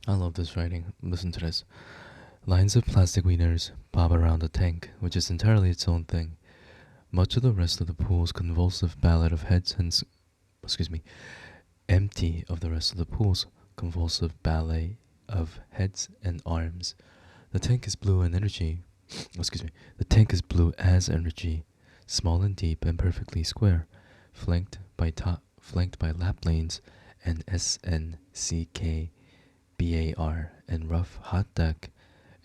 I love this writing. Listen to this. Lines of plastic wieners bob around the tank, which is entirely its own thing. Much of the rest of the pool's convulsive ballad of heads and excuse me, empty of the rest of the pool's convulsive ballet of heads and arms. The tank is blue and energy. Excuse me. The tank is blue as energy, small and deep and perfectly square, flanked by lap lanes and SNCK BAR and rough hot deck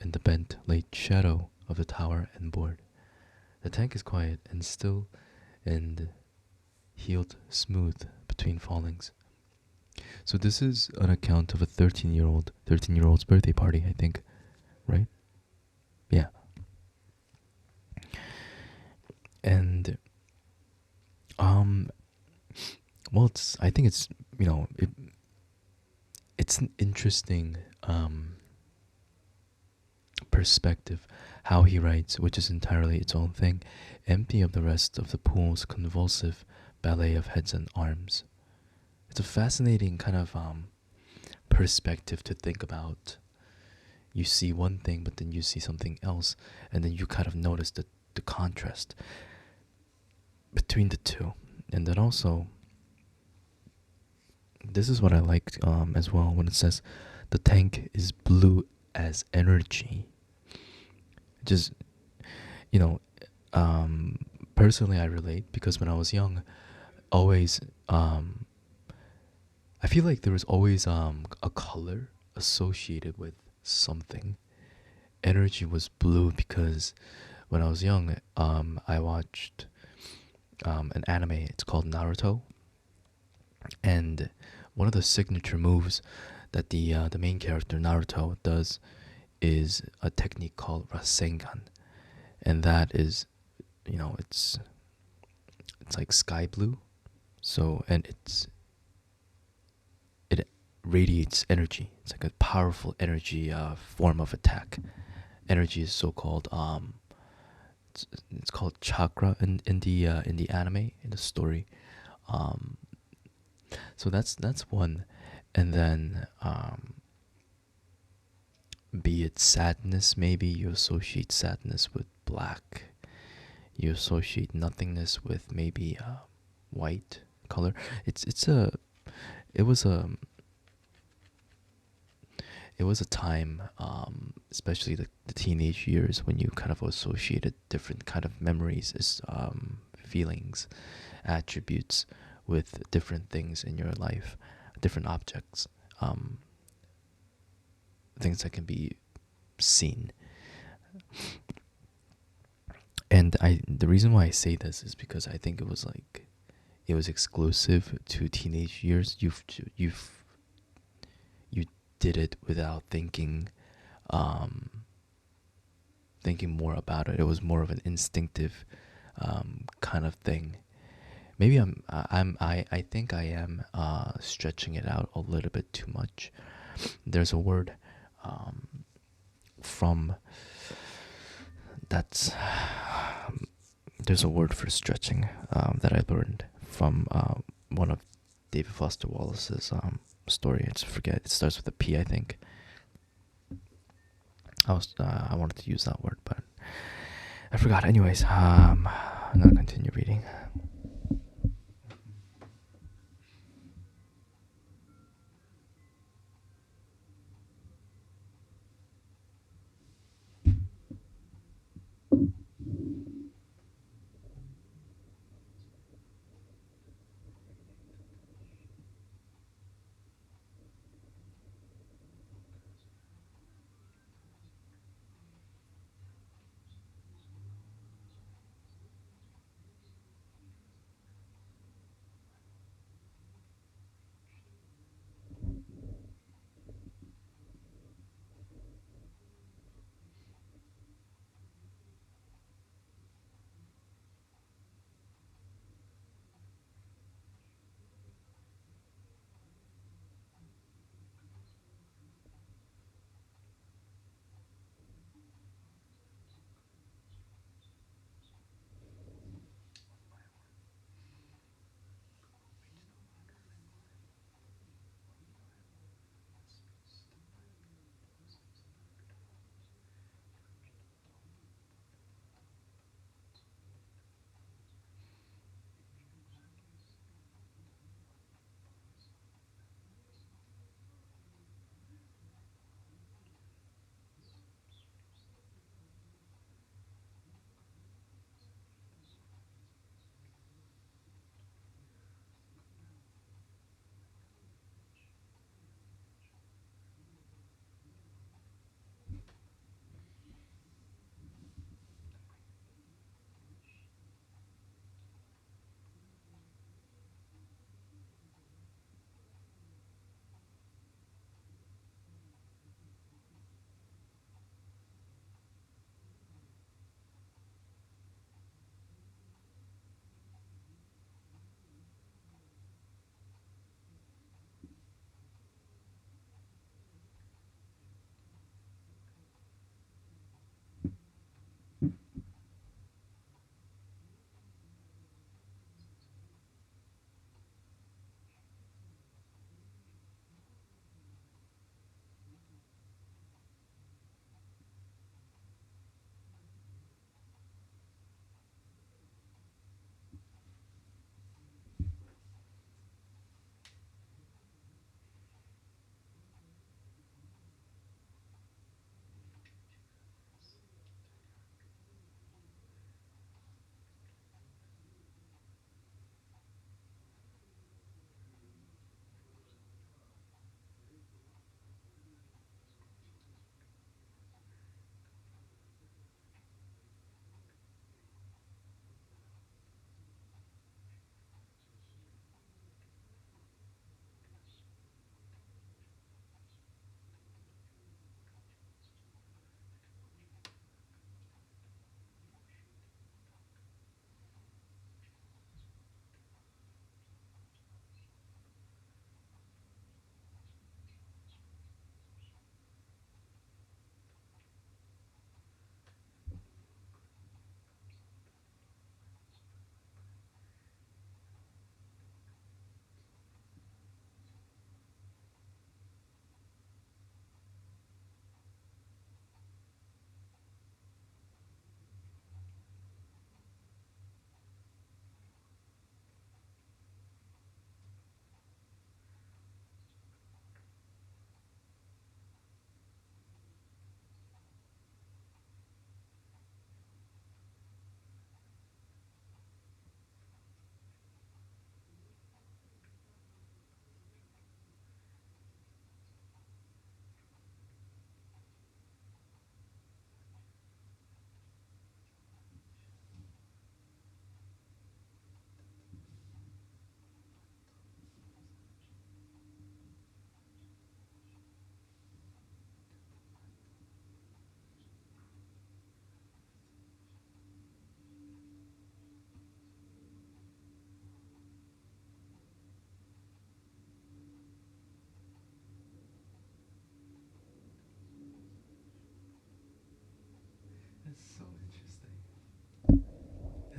in the bent late shadow of the tower and board. The tank is quiet and still and heeled smooth between fallings. So this is an account of a 13-year old's birthday party, I think, right? Yeah. And um well, I think it's, it's an interesting perspective how he writes, which is entirely its own thing, empty of the rest of the pool's convulsive ballet of heads and arms. It's a fascinating kind of perspective to think about. You see one thing, but then you see something else, and then you kind of notice the contrast between the two. And then also, this is what I liked as well when it says the tank is blue as energy. Just, you know, personally, I relate because when I was young, always, I feel like there was always a color associated with something. Energy was blue because when I was young, I watched an anime. It's called Naruto, and one of the signature moves that the main character Naruto does is a technique called Rasengan, and that is it's like sky blue. So and it radiates energy. It's like a powerful energy form of attack. Energy is so called it's called chakra in the anime in the story. Um, so that's one, and then be it sadness, maybe you associate sadness with black. You associate nothingness with maybe white color. It's a it was a it was a time, especially the teenage years, when you kind of associated different kind of memories, as feelings, attributes with different things in your life, different objects, um, things that can be seen. And the reason why I say this is because I think it was exclusive to teenage years. You did it without um, thinking more about it. It was more of an instinctive kind of thing. Maybe I think I am stretching it out a little bit too much. There's a word um, from that's there's a word for stretching that I learned from one of David Foster Wallace's story. I just forget. It starts with a P, I think. I wanted to use that word, but I forgot. Anyways, I'm gonna continue reading.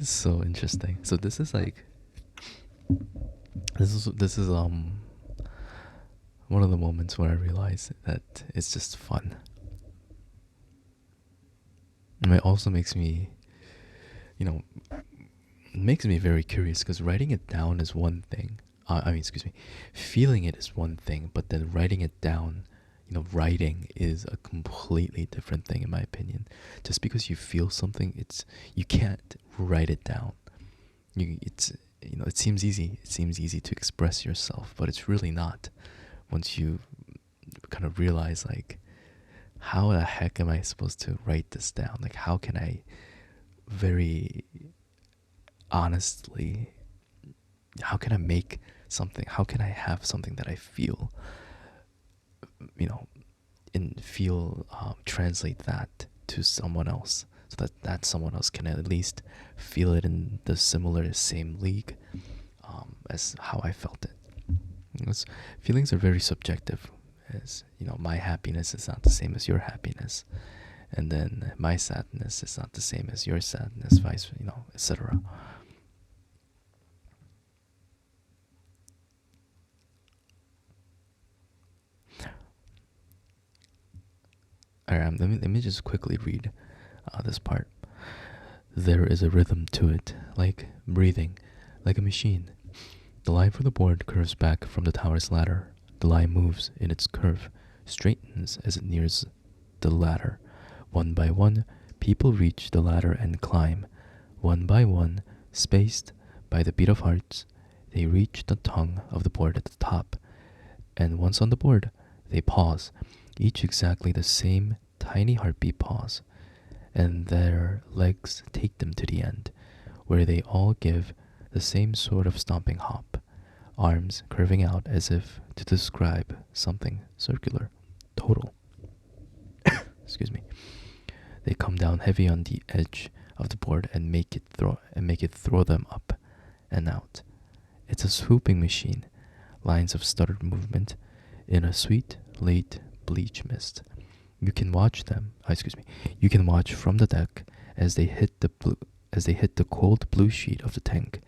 It's so interesting. So this is like this is one of the moments where I realize that it's just fun. And it also makes me, you know, makes me very curious because writing it down is one thing. I mean, excuse me, feeling it is one thing, but then writing it down, writing is a completely different thing in my opinion. Just because you feel something, you can't write it down. It's it seems easy. It seems easy to express yourself, but it's really not. Once you kind of realize like, how the heck am I supposed to write this down? Like, how can I very honestly, how can I make something? How can I have something that I feel, you know, and feel translate that to someone else, so that someone else can at least feel it in the similar same league as how I felt it. Because feelings are very subjective. As my happiness is not the same as your happiness, and then my sadness is not the same as your sadness, vice, etc. Alright, let me just quickly read this part. There is a rhythm to it, like breathing, like a machine. The line for the board curves back from the tower's ladder. The line moves in its curve, straightens as it nears the ladder. One by one, people reach the ladder and climb. One by one, spaced by the beat of hearts, they reach the tongue of the board at the top. And once on the board, they pause, each exactly the same tiny heartbeat pause. And their legs take them to the end, where they all give the same sort of stomping hop, arms curving out as if to describe something circular, total. Excuse me. They come down heavy on the edge of the board and make it throw them up and out. It's a swooping machine, lines of stuttered movement in a sweet late bleach mist. You can watch them. Excuse me. You can watch from the deck as they hit the cold blue sheet of the tank.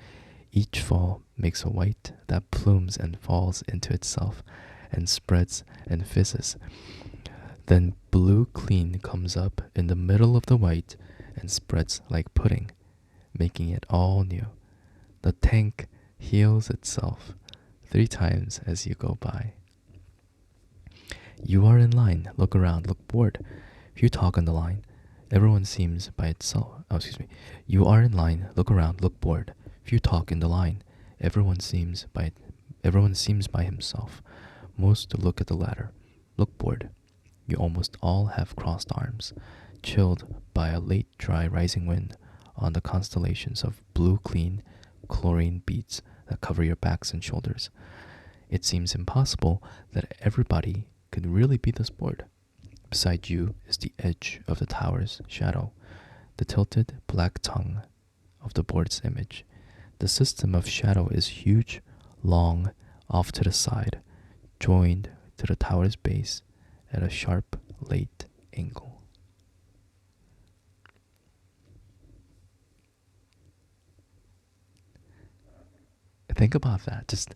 Each fall makes a white that plumes and falls into itself and spreads and fizzes. Then blue clean comes up in the middle of the white and spreads like pudding, making it all new. The tank heals itself 3 times as you go by. You are in line, look around, look bored. If you talk on the line, everyone seems by itself. Oh, excuse me. You are in line, look around, look bored. If you talk in the line, everyone seems by himself. Most look at the ladder, look bored. You almost all have crossed arms, chilled by a late dry rising wind on the constellations of blue clean chlorine beads that cover your backs and shoulders. It seems impossible that everybody could really be this bored. Beside you is the edge of the tower's shadow, the tilted black tongue of the board's image. The system of shadow is huge, long, off to the side, joined to the tower's base at a sharp, late angle. Think about that. Just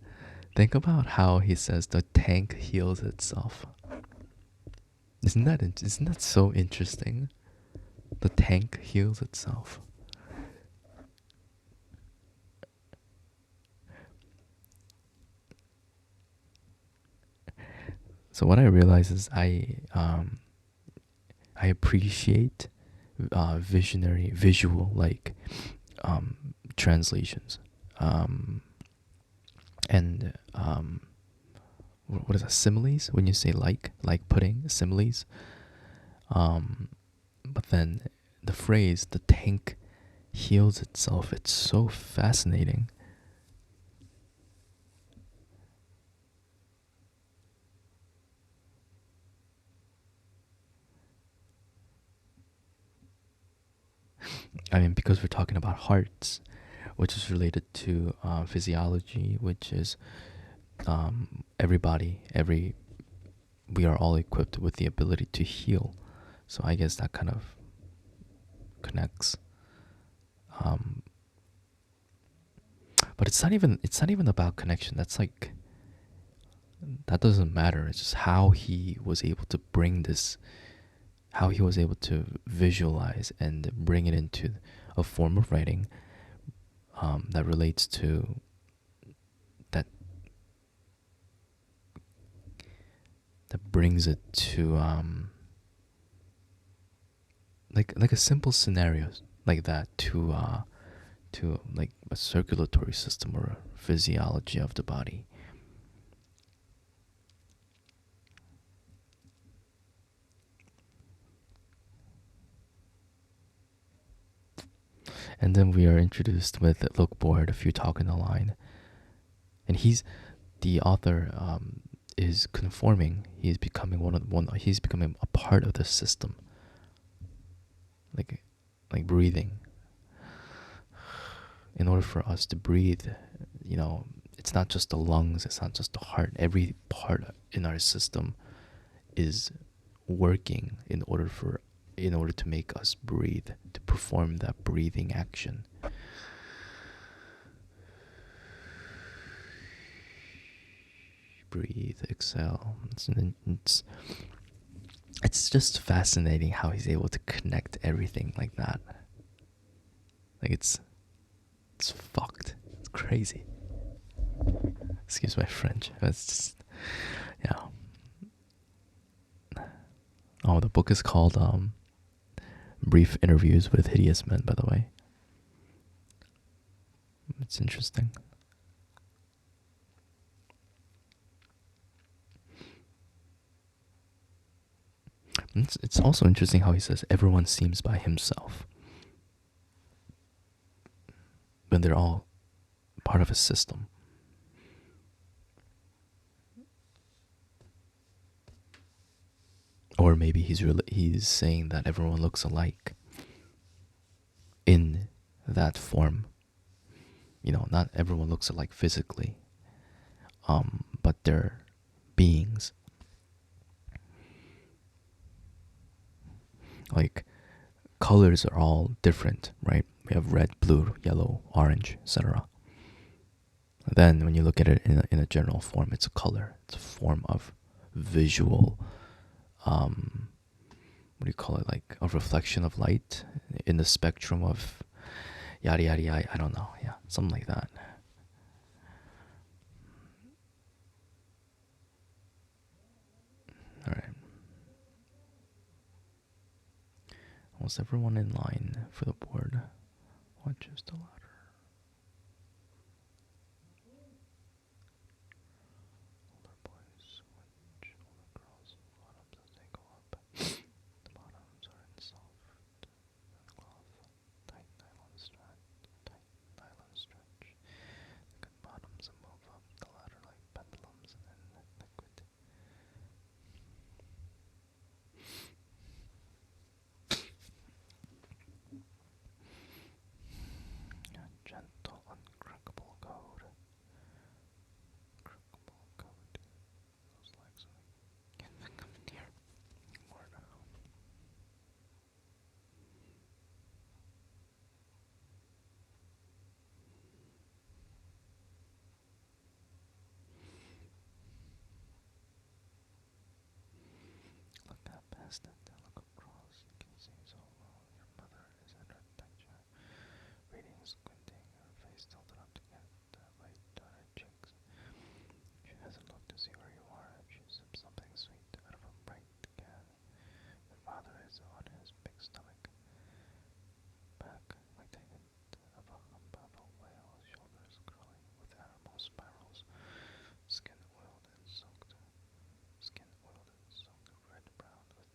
think about how he says the tank heals itself. Isn't that so interesting? The tank heals itself. So what I realize is I appreciate visionary visual like translations, and what is that, similes, when you say like pudding, similes. But then the phrase the tank heals itself, it's so fascinating. I mean, because we're talking about hearts, which is related to physiology, which is every we are all equipped with the ability to heal. So I guess that kind of connects. Um, it's not even about connection. That's like, that doesn't matter. It's just how he was able to bring this, how he was able to visualize and bring it into a form of writing, that relates to that, that brings it to, like a simple scenario like that, to like a circulatory system or a physiology of the body. And then we are introduced with Look Bored If You Talk in the Line. And the author, is conforming. He's becoming he's becoming a part of the system. Like, breathing. In order for us to breathe, it's not just the lungs, it's not just the heart. Every part in our system is working in order to make us breathe, to perform that breathing action. Breathe, exhale. It's just fascinating how he's able to connect everything like that. Like, it's fucked. It's crazy. Excuse my French. It's just, yeah. Oh, the book is called Brief Interviews with Hideous Men, by the way. It's interesting. It's also interesting how he says everyone seems by himself when they're all part of a system. Or maybe he's saying that everyone looks alike in that form. Not everyone looks alike physically, but they're beings. Like, colors are all different, right? We have red, blue, yellow, orange, etc. Then when you look at it in a general form, it's a color. It's a form of visual, what do you call it? Like a reflection of light in the spectrum of yada yada yada. I don't know. Yeah, something like that. All right. Almost everyone in line for the board watches the ladder. Older boys watch older girls' bottoms as they go up. The bottoms are in soft cloth, tight nylon stretch. The good bottoms move up the ladder like pendulums in liquid. A gentle, uncrackable code. Crackable code. Those legs can't come in here. More now. Look up past it, look across. You can see so well. Your mother is at her desk, reading, squinting, her face tilted up to get the light on her cheeks. She hasn't looked to see where you are. She sips something sweet out of a bright can. Your father is on his big stomach, back like the hint of a hump of a whale, shoulders curling with animal spirals, skin oiled and soaked red brown with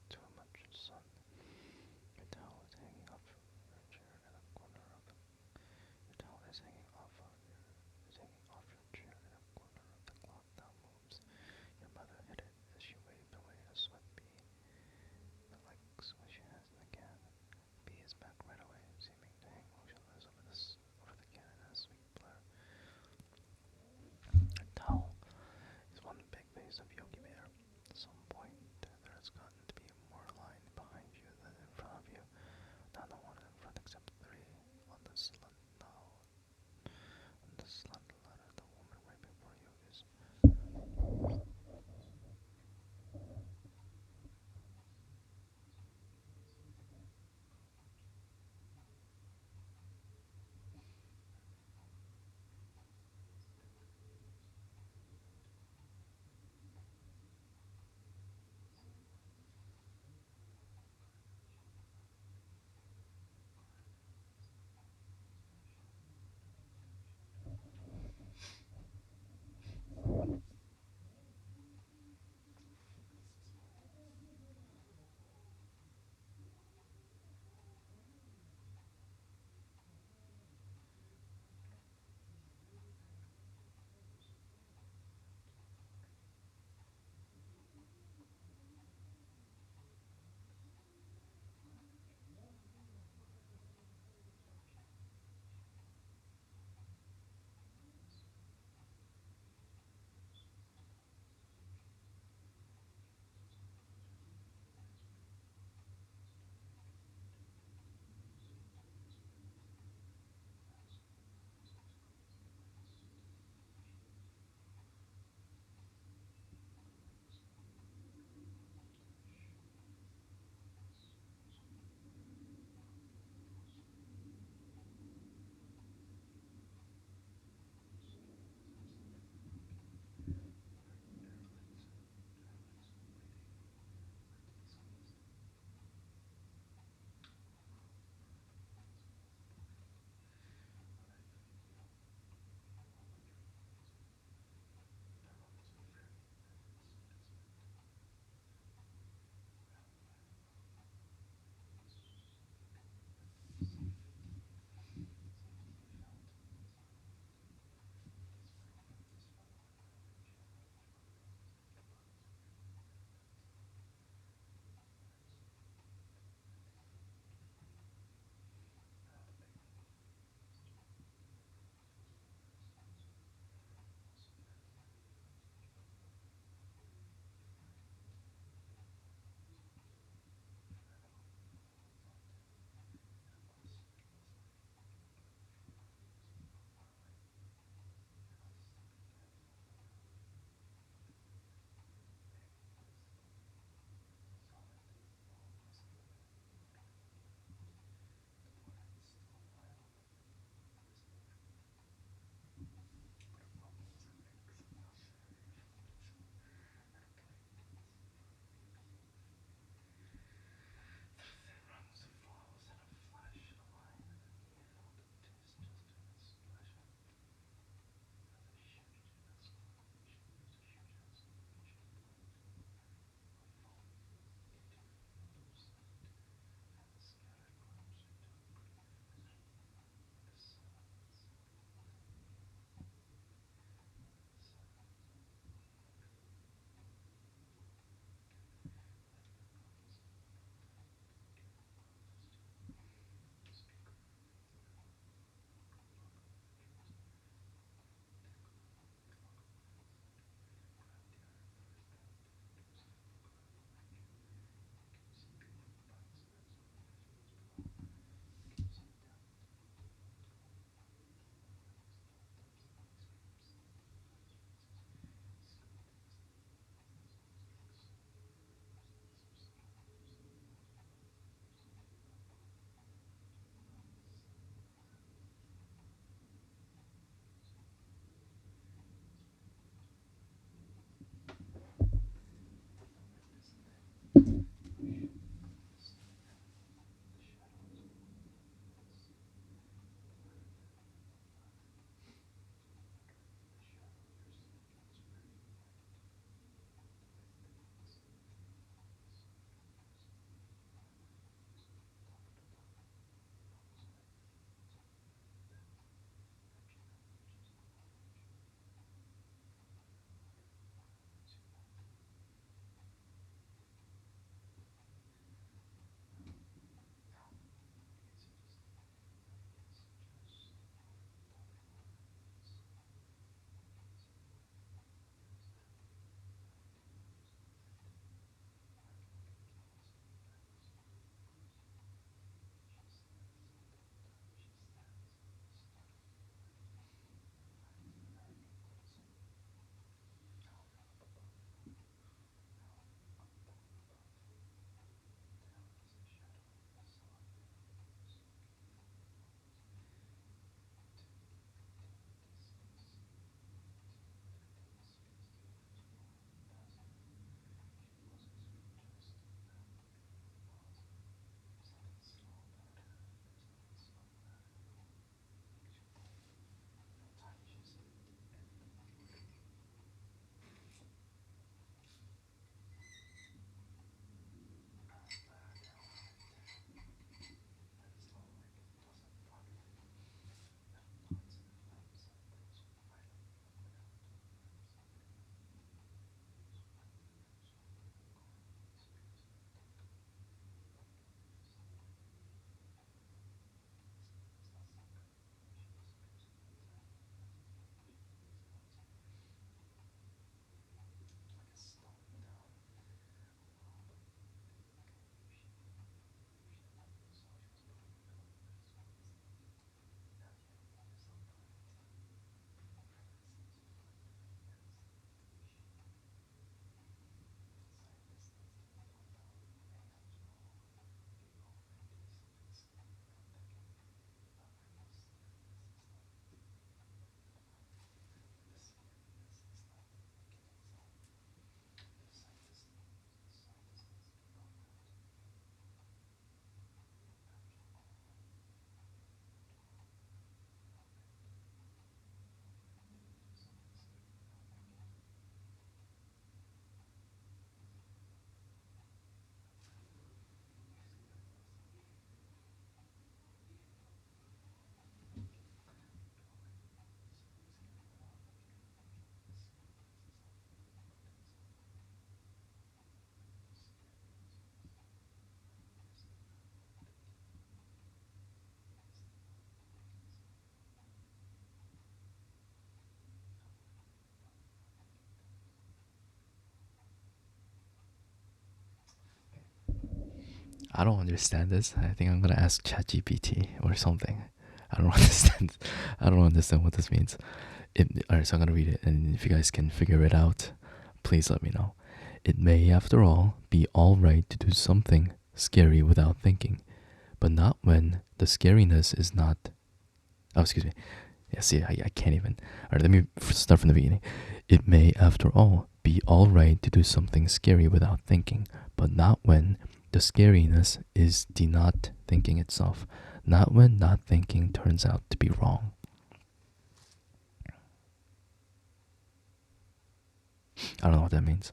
I don't understand this. I think I'm gonna ask ChatGPT or something. I don't understand. I don't understand what this means. Alright, so I'm gonna read it, and if you guys can figure it out, please let me know. It may, after all, be all right to do something scary without thinking, but not when the scariness is not. Oh, excuse me. Yeah, see, I can't even. Alright, let me start from the beginning. It may, after all, be all right to do something scary without thinking, but not when the scariness is the not thinking itself, not when not thinking turns out to be wrong. I don't know what that means.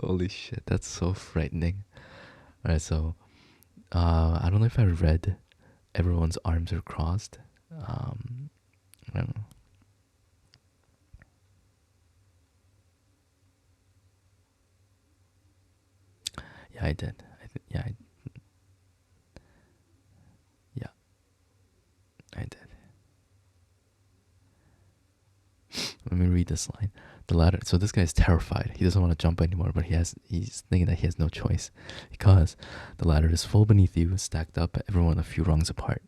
Holy shit, that's so frightening. Alright, so I don't know if I read everyone's arms are crossed. I don't know. Yeah, I did. Yeah, I did. Let me read this line. The ladder. So this guy's terrified. He doesn't want to jump anymore, but he's thinking that he has no choice because the ladder is full beneath you, stacked up, everyone a few rungs apart.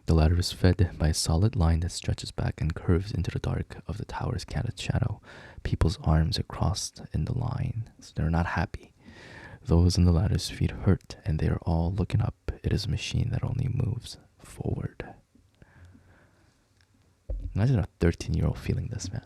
The ladder is fed by a solid line that stretches back and curves into the dark of the tower's canted shadow. People's arms are crossed in the line, so they're not happy. Those in the ladder's feet hurt, and they are all looking up. It is a machine that only moves forward. Imagine a 13-year-old feeling this, man.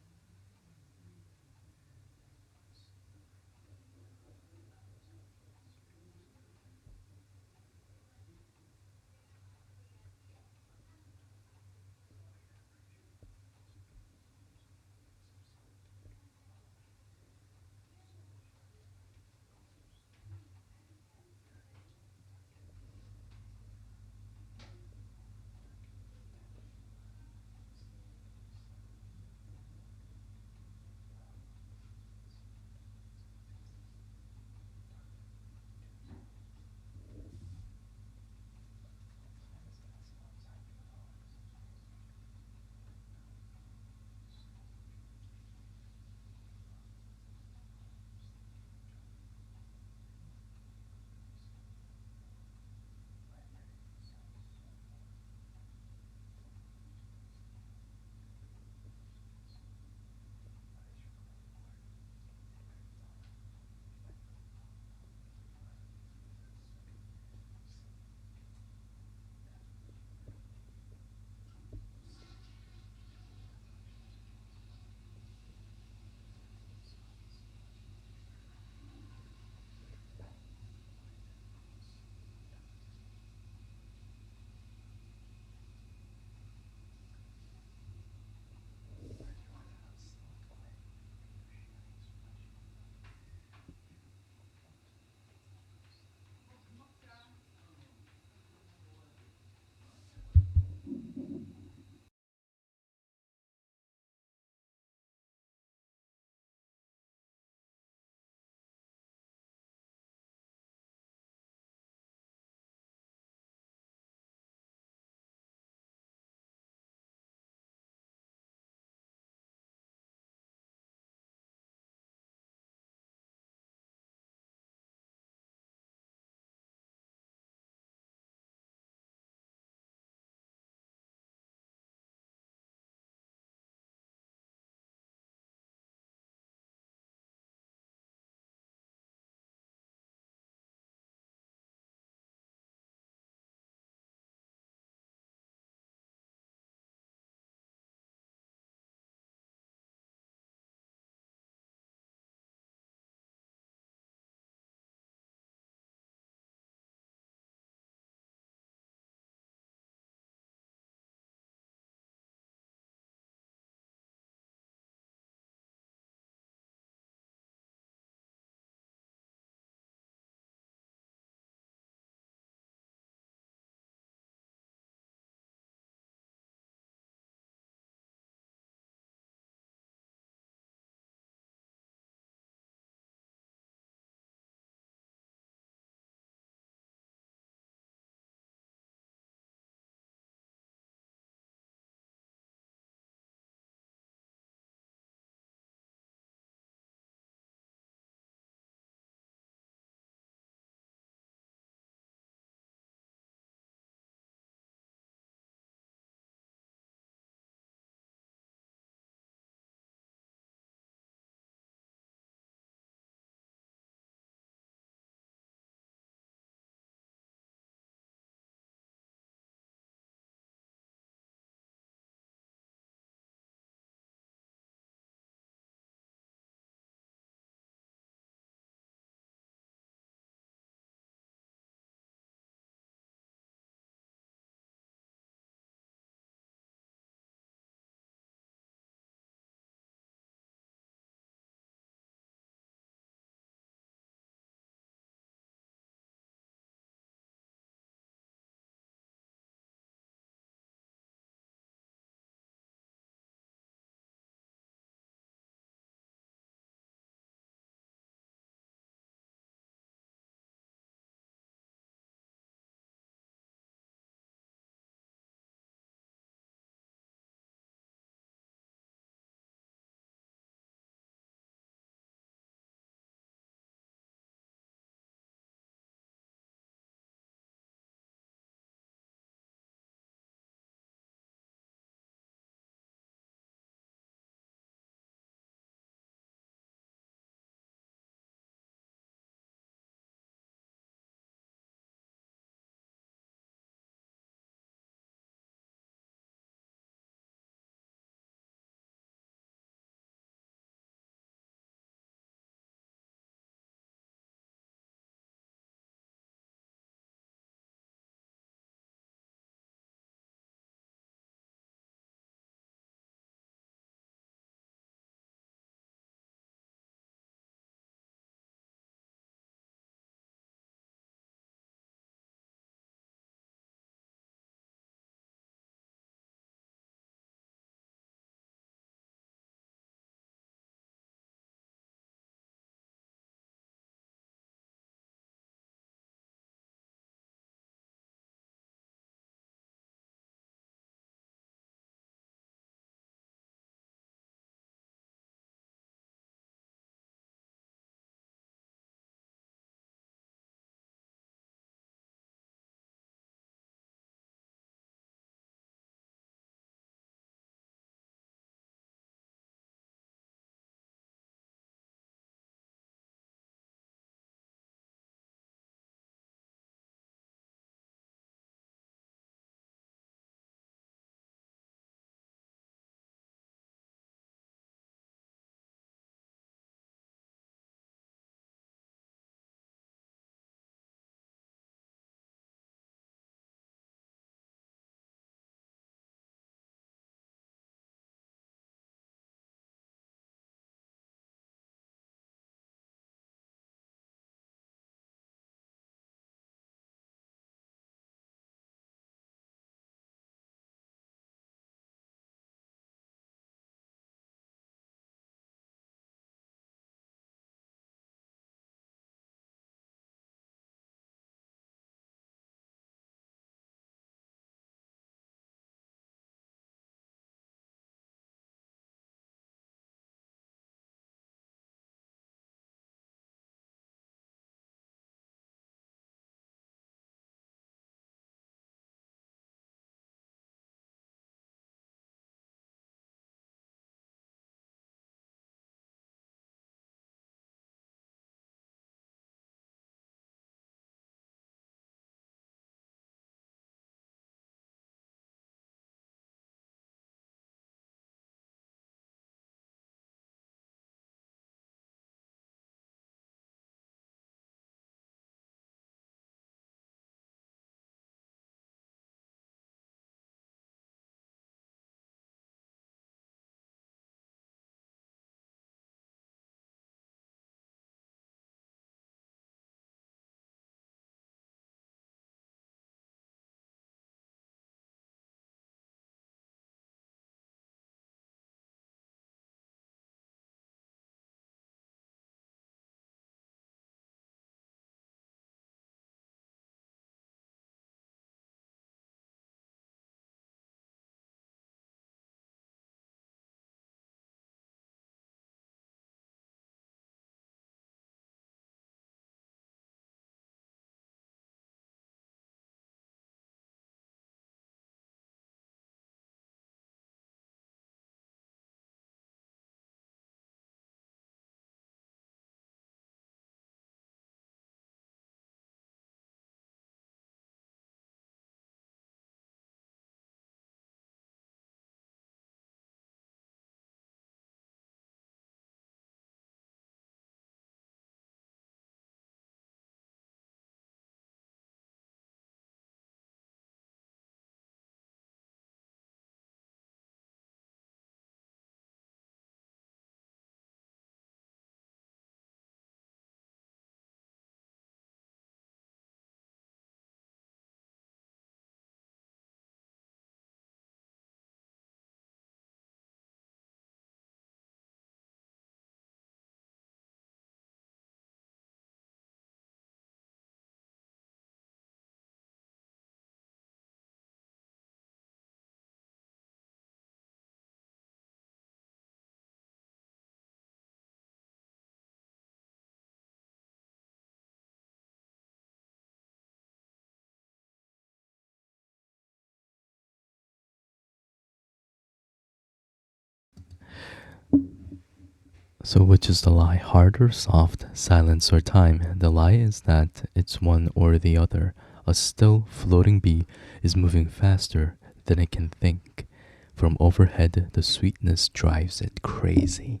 So, which is the lie? Hard or soft? Silence or time? The lie is that it's one or the other. A still floating bee is moving faster than it can think. From overhead, the sweetness drives it crazy.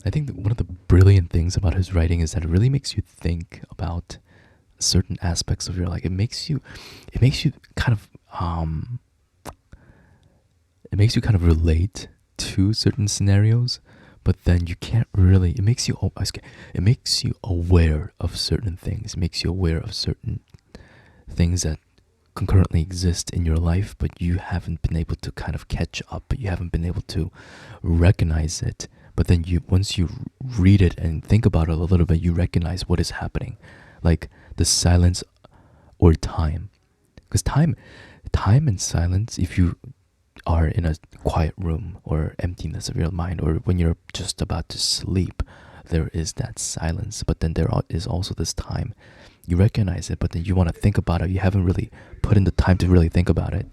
I think that one of the brilliant things about his writing is that it really makes you think about certain aspects of your life. It makes you kind of, it makes you kind of relate to certain scenarios, but then you can't really. It makes you, it makes you aware of certain things. It makes you aware of certain things that concurrently exist in your life, but you haven't been able to kind of catch up. But you haven't been able to recognize it. But then once you read it and think about it a little bit, you recognize what is happening, like the silence or time. Because time and silence. If you are in a quiet room or emptiness of your mind, or when you're just about to sleep, there is that silence. But then there is also this time. You recognize it, but then you want to think about it. You haven't really put in the time to really think about it.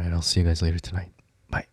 Alright, I'll see you guys later tonight. Bye.